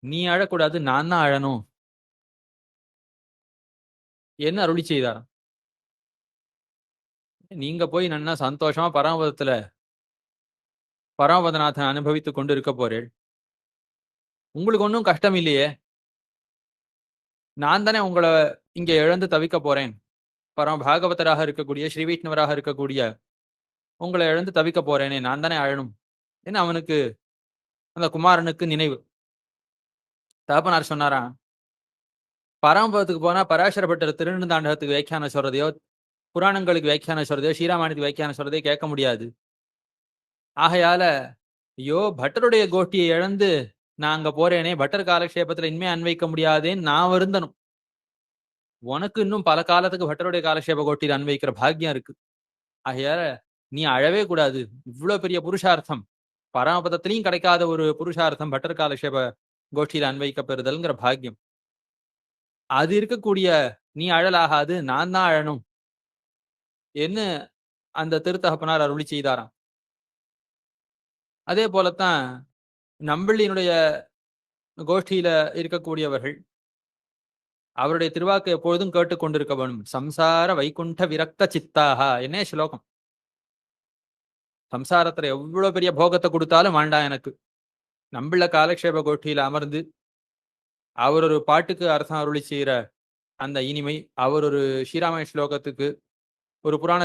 நீ அழக்கூடாது, நான் தான் அழணும். என்ன அருளி செய்தாராம். நீங்க போய் நன்னா சந்தோஷமா பரமபதநாதன் அனுபவித்துக் கொண்டு இருக்க போறேன். உங்களுக்கு ஒன்றும் கஷ்டம் இல்லையே. நான் தானே உங்களை இங்க இழந்து தவிக்க போறேன். பரம பாகவதராக இருக்கக்கூடிய ஸ்ரீ வைஷ்ணவராக இருக்கக்கூடிய உங்களை இழந்து தவிக்க போறேனே, நான் தானே அழணும். ஏன்னா அவனுக்கு அந்த குமாரனுக்கு நினைவு. தகப்பனார் சொன்னாராம், பரமபதத்துக்கு போனா பராசர பட்டர் திருநந்தாண்டகத்துக்கு வியாக்கியானம் சொல்றதையோ, புராணங்களுக்கு வியாக்கியானம் சொல்றதையோ, ஸ்ரீராமாயணத்துக்கு வியாக்கியானம் சொல்றதையோ கேட்க முடியாது. ஆகையால ஐயோ பட்டருடைய கோஷ்டியை இழந்து நான் அங்க போறேனே, பட்டர் காலக்ஷேபத்துல இனிமே அன்வைக்க முடியாதேன்னு நான் வருந்தனும். உனக்கு இன்னும் பல காலத்துக்கு பட்டருடைய காலக்ஷேப கோஷ்டியில் அன்வைக்கிற பாக்கியம் இருக்கு. ஆகையால நீ அழவே கூடாது. இவ்வளவு பெரிய புருஷார்த்தம் பரமபதத்திலையும் கிடைக்காத ஒரு புருஷார்த்தம் பட்டர் காலக்ஷேப கோஷ்டியில் அன்வைக்க பெறுதல்ங்கிற பாக்கியம். அது இருக்கக்கூடிய நீ அழலாகாது, நான் தான் அழணும் என்ன அந்த திருத்தகப்பனார் அருளி செய்தாராம். அதே போலத்தான் நம்பள்ளியினுடைய கோஷ்டியில இருக்கக்கூடியவர்கள் அவருடைய திருவாக்கு எப்பொழுதும் கேட்டுக்கொண்டிருக்க வேணும். சம்சார வைகுண்ட விரக்த சித்தாகா என்ன ஸ்லோகம். சம்சாரத்துல எவ்வளவு பெரிய போகத்தை கொடுத்தாலும் வேண்டாம் எனக்கு. நம்பிள்ள காலக்ஷேப கோஷ்டியில அமர்ந்து அவர் ஒரு பாட்டுக்கு அர்த்தம் அருளி செய்யற அந்த இனிமை, அவர் ஒரு ஸ்ரீராம ஸ்லோகத்துக்கு ஒரு புராண